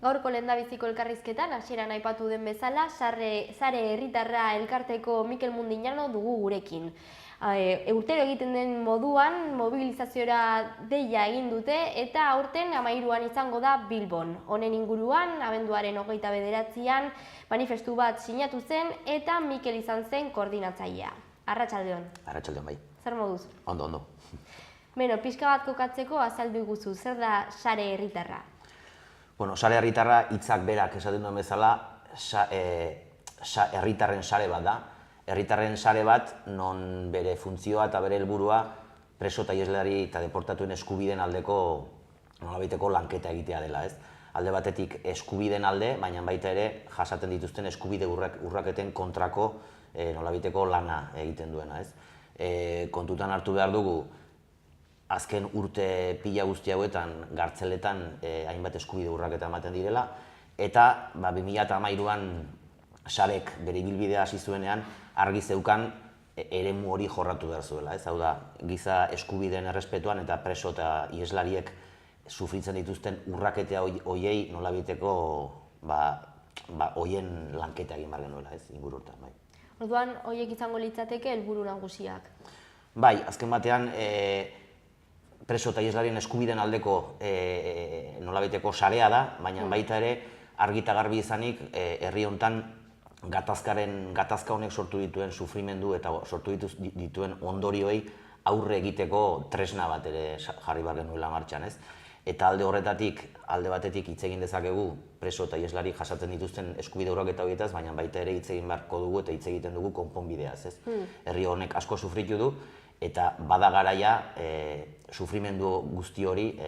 Gaurko lehendabiziko elkarrizketan, hasieran aipatu den bezala, Sare Herritarra elkarteko Mikel Mundiñano dugu gurekin. Urtero egiten den moduan, mobilizaziora deia egin dute eta aurten 13an izango da Bilbon. Honen inguruan, abenduaren 29an manifestu bat sinatu zen eta Mikel izan zen koordinatzailea. Arratsaldeon. Arratsaldeon bai. Zer moduz? Ondo. Pixka bat kokatzeko azaldu iguzu, zer da Sare Herritarra? Sare Herritarra hitzak berak esaten duen bezala, herritarren sare bat da. Herritarren sare bat non bere funtzioa eta bere helburua preso eta iheslari eta deportatuen eskubideen aldeko nolabaiteko lanketa egitea dela, ez? Alde batetik eskubideen alde, baina baita ere jasaten dituzten eskubide urraketen kontrako nolabaiteko lana egiten duena, ez? Kontutan hartu behar dugu, azken urte pila guzti hauetan gartzeletan hainbat eskubide urraketa ematen direla, eta 2013an sarek bere ibilbidea hasi zuenean argi zeukan eremu hori jorratu behar zuela. Hau da, giza eskubideen errespetuan eta preso eta iheslariek sufritzen dituzten urraketa horiei nolabiteko horien lanketa egin behar genuela, inguru hortan. Orduan, horiek izango litzateke helburu nagusiak? Bai, azken batean preso eta iheslarien eskubideen aldeko nolabiteko sarea da, baina baita ere argi eta garbi izanik herri honetan gatazka honek sortu dituen sufrimendu eta sortu dituen ondorioei aurre egiteko tresna bat ere jarri behar genuela martxan, ez? Eta alde batetik hitz egin dezakegu preso eta iheslari jasaten dituzten eskubide urraketa horietaz, baina baita ere hitz egin beharko dugu eta hitz egiten dugu konponbideaz, ez? Herri honek asko sufritu du, eta bada garaia sufrimendu guzti hori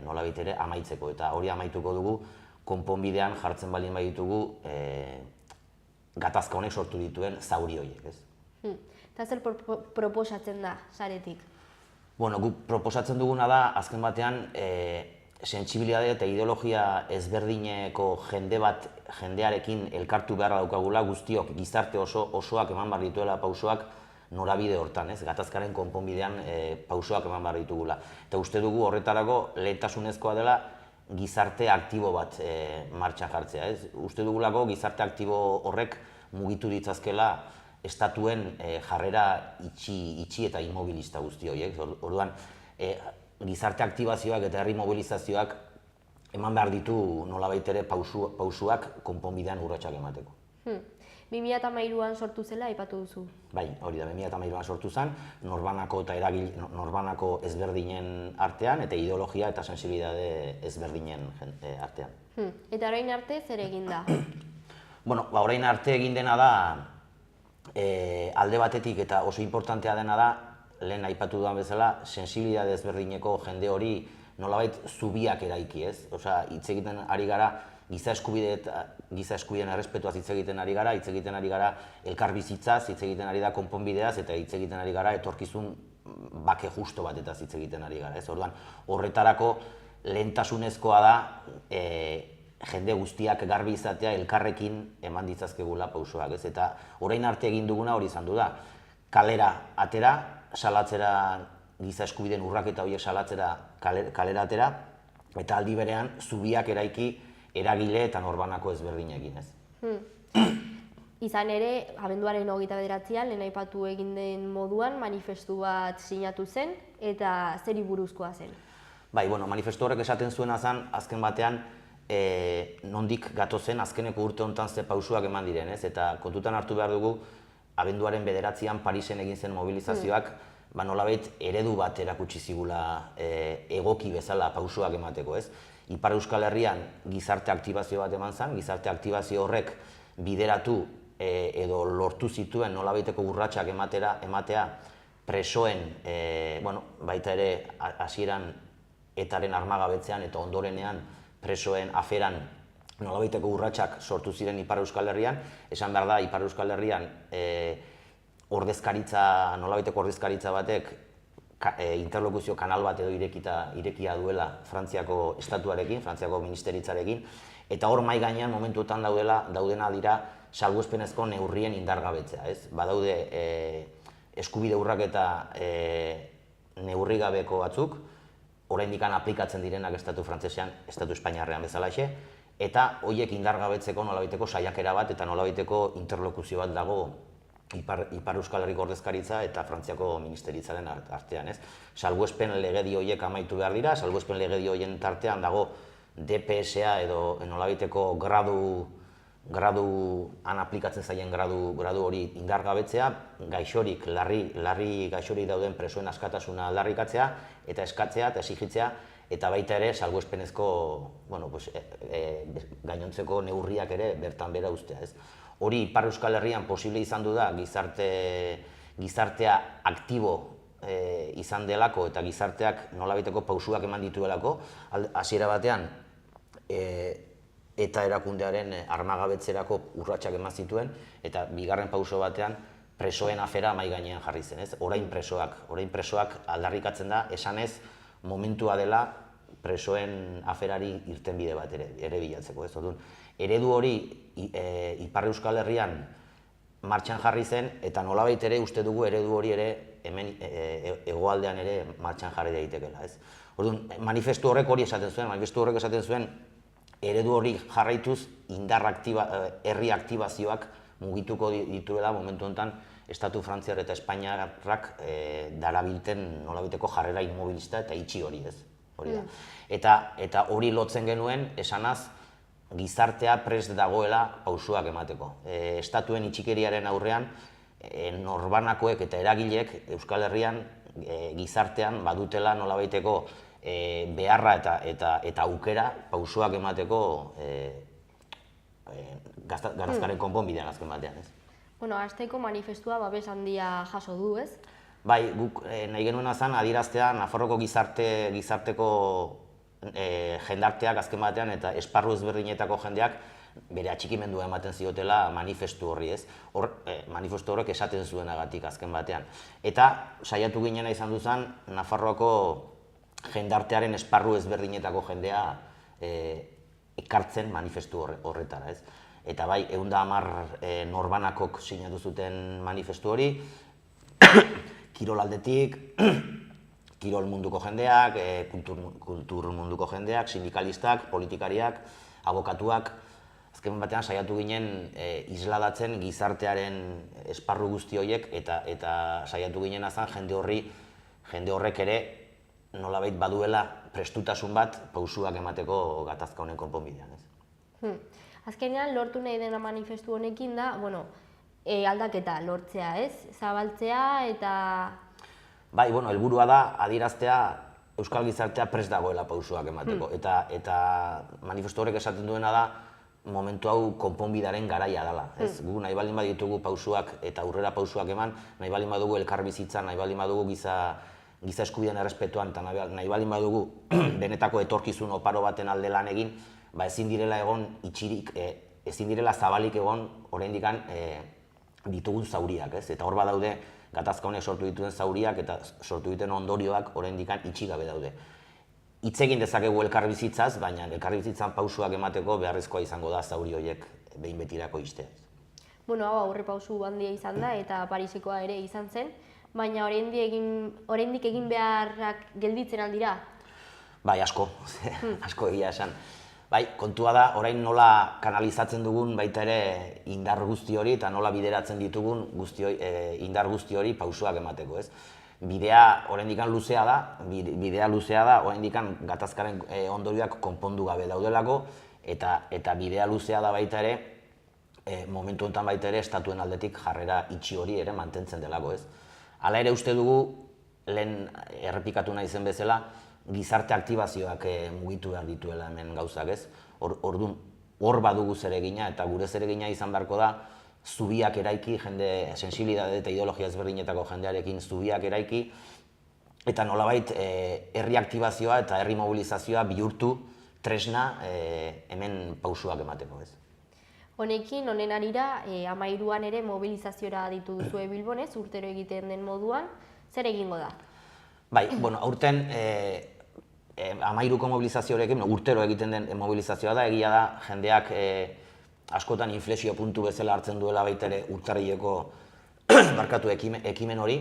nolabait ere amaitzeko, eta hori amaituko dugu konponbidean jartzen baldin baditugu gatazka honek sortu dituen zauri horiek, ez? Eta zer proposatzen da saretik? Guk proposatzen duguna da, azken batean, sentsibilitate eta ideologia ezberdineko jendearekin elkartu beharra daukagula, guztiok gizarte osoak eman behar dituela pausoak norabide hortan, ez? Gatazkaren konponbidean pausoak eman behar ditugula. Eta uste dugu horretarako lehentasunezkoa dela gizarte aktibo bat martxan jartzea, ez? Uste dugulako gizarte aktibo horrek mugitu ditzazkela estatuen jarrera itxi eta immobilista guzti horiek. Orduan, gizarte aktibazioak eta herri mobilizazioak eman behar ditu nolabait ere pausuak konponbidean urratsak emateko. 2013an sortu zela aipatu duzu. Bai, hori da, 2013an sortu zen, norbanako ezberdinen artean eta ideologia eta sensibilitate ezberdinen artean. Eta orain arte zer egin da? Orain arte egin dena da, alde batetik eta oso importantea dena da, lehen aipatu dudan bezala, sensibilitate ezberdineko jende hori nolabait zubiak eraiki, ez? Osea, hitz egiten ari gara giza eskubideen errespetuaz hitz egiten ari gara, hitz egiten ari gara elkarbizitzaz, hitz egiten ari da konponbideaz, eta hitz egiten ari gara etorkizun bake justo batetaz hitz egiten ari gara, ez? Orduan, horretarako lehentasunezkoa da jende guztiak garbi izatea elkarrekin eman ditzazkegula pausoak, ez? Eta orain arte egin duguna hori izan du da, kalera atera, salatzera giza eskubideen urraketa horiek salatzera kalera atera, eta aldi berean zubiak eraiki eragile eta norbanako ezberdinekin, ez? Izan ere, abenduaren 29an, lehen aipatu egin den moduan, manifestu bat sinatu zen, eta zeri buruzkoa zen? Bai, manifestu horrek esaten zuena zen, azken batean, nondik gatozen azkeneko urte honetan ze pausuak eman diren, ez? Eta kontutan hartu behar dugu, abenduaren 9an Parisen egin zen mobilizazioak, nolabait eredu bat erakutsi zigula egoki bezala pausuak emateko, ez? Ipar Euskal Herrian gizarte aktibazio bat eman zen, gizarte aktibazio horrek bideratu edo lortu zituen nolabaiteko urratsak ematea presoen, baita ere hasieran etaren armagabetzean eta ondorenean presoen aferan nolabaiteko urratsak sortu ziren Ipar Euskal Herrian. Esan behar da, Ipar Euskal Herrian nolabaiteko ordezkaritza batek interlokuzio kanal bat edo irekia duela Frantziako estatuarekin, Frantziako ministeritzarekin, eta hor mahai gainean momentuetan daudena dira salbuespenezko neurrien indargabetzea, ez? Badaude eskubide urraketa neurrigabeko batzuk, oraindik aplikatzen direnak estatu frantsesean, estatu espainiarrean bezalaxe, eta horiek indargabetzeko nolabaiteko saiakera bat eta nolabaiteko interlokuzio bat dago Ipar Euskal Herriko ordezkaritza eta Frantziako ministeritzaren artean, ez? Salbuespen legedi horiek amaitu behar dira, salbuespen legedi horien tartean dago DPS-a edo nolabaiteko han aplikatzen zaien gradu hori indargabetzea, gaixorik, larri gaixorik dauden presoen askatasuna aldarrikatzea eta eskatzea eta exigitzea, eta baita ere salbuespenezko gainontzeko neurriak ere bertan bera ustea, ez? Hori Ipar Euskal Herrian posible izan du da gizartea aktibo izan delako eta gizarteak nolabaiteko pausuak eman dituelako, hasiera batean eta erakundearen armagabetzerako urratsak eman zituen, eta bigarren pauso batean presoen afera mahai gainean jarri zen, ez? Orain presoak aldarrikatzen da, esanez momentua dela presoen aferari irtenbide bat ere bilatzeko, ez? Orduan, eredu hori Ipar Euskal Herrian martxan jarri zen, eta nolabait ere uste dugu eredu hori ere hemen hegoaldean ere martxan jarri daitekeela, ez? Orduan, manifestu horrek hori esaten zuen, eredu hori jarraituz herri aktibazioak mugituko dituela momentu honetan Estatu Frantziar eta Espainiarrak darabilten nolabaiteko jarrera inmobilista eta itxi hori, ez? Hori da. Eta hori lotzen genuen, esanaz, gizartea prest dagoela pausuak emateko. Estatuen itxikeriaren aurrean, norbanakoek eta eragileek Euskal Herrian gizartean badutela nolabaiteko beharra eta aukera pausuak emateko gatazkaren konponbidean azken batean, ez? Bueno, hasteko manifestua babes handia jaso du, ez? Bai, guk nahi genuena zen adieraztea Nafarroako gizarteko jendarteak azken batean eta esparru ezberdinetako jendeak bere atxikimendua ematen ziotela manifestu horri, ez? Manifestu horrek esaten zuenagatik azken batean. Eta saiatu ginena izan duzan Nafarroako jendartearen esparru ezberdinetako jendea ekartzen manifestu horretara, ez? Eta bai, 110 norbanakok sinatu zuten manifestu hori, kirol aldetik, kirol munduko jendeak, kultur munduko jendeak, sindikalistak, politikariak, abokatuak, azken batean saiatu ginen isladatzen gizartearen esparru guzti horiek eta saiatu ginen azan jende horrek ere nolabait baduela prestutasun bat pausuak emateko gatazka honen konponbidean, ez? Azkenean, lortu nahi dena manifestu honekin da, aldaketa lortzea, ez? Zabaltzea eta... Bai, helburua da adieraztea Euskal gizartea prest dagoela pausuak emateko. Eta manifestu horrek esaten duena da momentu hau konponbidearen garaia dela. Gu nahi baldin baditugu pausuak eta aurrera pausuak eman, nahi baldin badugu elkarbizitza, nahi baldin badugu giza eskubideen errespetuan, eta nahi baldin badugu benetako etorkizun oparo baten alde lan egin, ezin direla egon itxirik, ezin direla zabalik egon oraindik ditugun zauriak, ez? Eta hor badaude gatazka honek sortu dituen zauriak eta sortu dituen ondorioak oraindik itxi gabe daude. Hitz egin dezakegu elkarbizitzaz, baina elkarbizitzan pausuak emateko beharrezkoa izango da zauri horiek behin betirako ixtea. Hau aurre pausu handia izan da eta Parisekoa ere izan zen, baina oraindik egin beharrak gelditzen aldira? Bai, asko egia esan. Bai, kontua da, orain nola kanalizatzen dugun baita ere indar guzti hori eta nola bideratzen ditugun indar guzti hori pausuak emateko, ez? Bidea oraindik luzea da, oraindik gatazkaren ondorioak konpondu gabe daudelako, eta bidea luzea da baita ere, momentu honetan baita ere, estatuen aldetik jarrera itxi hori ere mantentzen delako, ez? Hala ere uste dugu, lehen errepikatu nahi zen bezala, gizarte aktibazioak mugitu behar dituela hemen gauzak, ez? Orduan, hor badugu zeregina, eta gure zeregina izan beharko da, zubiak eraiki, jende sensibilidade eta ideologia ezberdinetako jendearekin zubiak eraiki, eta nolabait herri aktibazioa eta herri mobilizazioa bihurtu tresna hemen pausuak emateko, ez? Honekin, honen arira, 13an ere mobilizaziora ditu duzue Bilbonez, urtero egiten den moduan, zer egingo da? Bai, aurten 13ko mobilizazioarekin, urtero egiten den mobilizazioa da, egia da, jendeak askotan inflexio puntu bezala hartzen duela baita ere urtarrileko ekimen hori,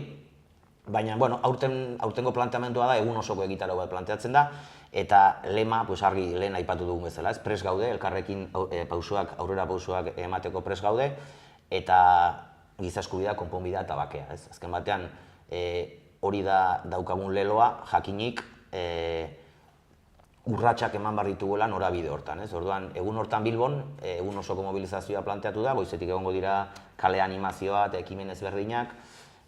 Baina, bueno, aurtengo planteamendua da, egun osoko egitaro bat planteatzen da, eta lema, pues argi lehen aipatu dugun bezala, ez, pres gaude, elkarrekin aurrera pausoak emateko pres gaude, eta giza eskubidea, konponbidea eta bakea, ez. Azken batean, hori da daukagun leloa, jakinik, urratsak eman behar dituguela norabide hortan, ez. Orduan, egun hortan Bilbon, egun osoko mobilizazioa planteatu da, goizetik egongo dira kale animazioa eta ekimen ezberdinak,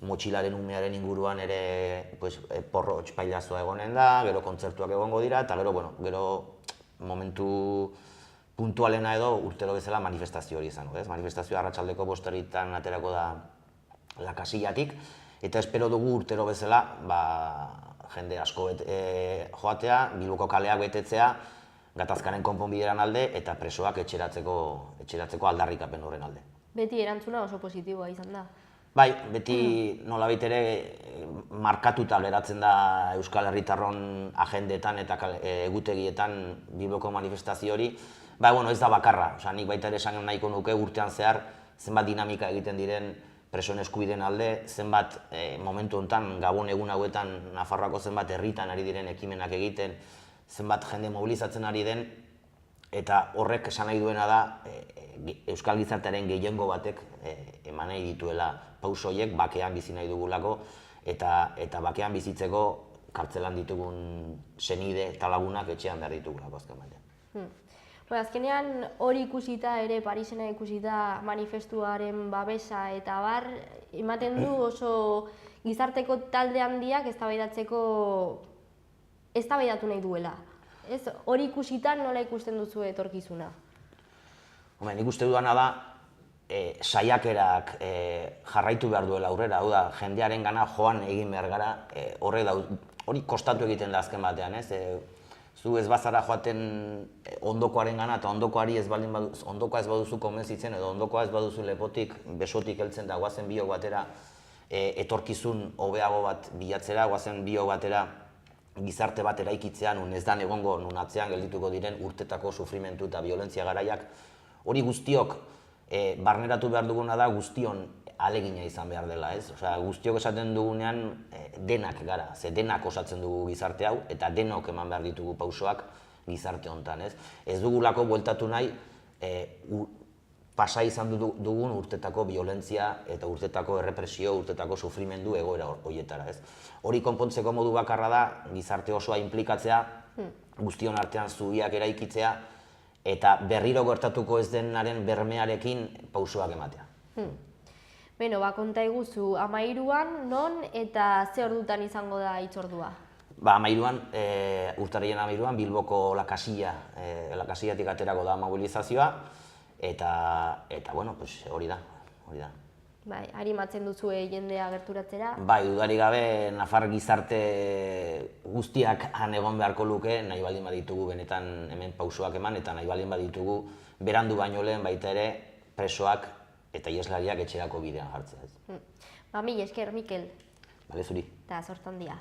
motxilaren umearen inguruan ere porro txpailazoa egonen da, gero kontzertuak egongo dira, eta gero momentu puntualena edo urtero bezala manifestazio hori izango, ez? Manifestazioa arratsaldeko 5:00 aterako da La Casillatik, eta espero dugu urtero bezala, jende asko joatea, Bilboko kaleak betetzea, gatazkaren konponbideran alde, eta presoak etxeratzeko aldarrikapen horren alde. Beti erantzuna oso positiboa izan da. Bai, beti nolabait ere markatuta geratzen da Euskal Herritarron agendetan eta egutegietan Bilboko manifestazio hori. Ez da bakarra, nik baita ere esan nahiko nuke urtean zehar zenbat dinamika egiten diren presoen eskubideen alde, zenbat momentu honetan, Gabon egun hauetan Nafarroako zenbat herritan ari diren ekimenak egiten, zenbat jende mobilizatzen ari den, eta horrek esan nahi duena da Euskal gizartearen gehiengo batek eman nahi dituela pauso horiek bakean bizi nahi dugulako, eta bakean bizitzeko kartzelan ditugun senide eta lagunak etxean behar ditugulako azken batean. Azkenean hori ikusita ere, Parisena ikusita manifestuaren babesa eta bar, ematen du oso gizarteko talde handiak eztabaidatu nahi duela. Hori ikusita nola ikusten duzu etorkizuna? Nik uste dudana da, saiakerak jarraitu behar duela aurrera, hau da, jendearen gana joan egin behar gara, hori kostatu egiten da azken batean, ez? Zu ez bazara joaten ondokoaren gana, eta ondokoa ez baduzu konbentzitzen, edo ondokoa ez baduzu lepotik, besotik heltzen da, guazen biok batera etorkizun hobeago bat bilatzera, guazen biok batera gizarte bat eraikitzea, nun ez dan egongo, nun atzean geldituko diren urtetako sufrimentu eta violentzia garaiak, hori guztiok barneratu behar duguna da guztion alegina izan behar dela, ez? Guztiok esaten dugunean denak gara, ze denak osatzen dugu gizarte hau, eta denok eman behar ditugu pausoak gizarte honetan, ez? Ez dugulako bueltatu nahi pasa izan dugun urtetako violentzia eta urtetako errepresio, urtetako sufrimendu egoera horietara, ez? Hori konpontzeko modu bakarra da gizarte osoa inplikatzea, guztion artean zubiak eraikitzea, eta berriro gertatuko ez denaren bermearekin pausoak ematea. Konta iguzu, 13an non eta ze ordutan izango da hitzordua? 13an, urtarriaren 13an, Bilboko La Casillatik aterako da mobilizazioa, eta hori da. Animatzen duzue jendea gerturatzera? Dudarik gabe, Nafar gizarte guztiak han egon beharko luke, nahi baldin baditugu benetan hemen pausoak eman, eta nahi baldin baditugu berandu baino lehen baita ere presoak eta ieslariak etxerako bidean jartzea. Mila esker, Mikel. Zuri. Eta sortu handia.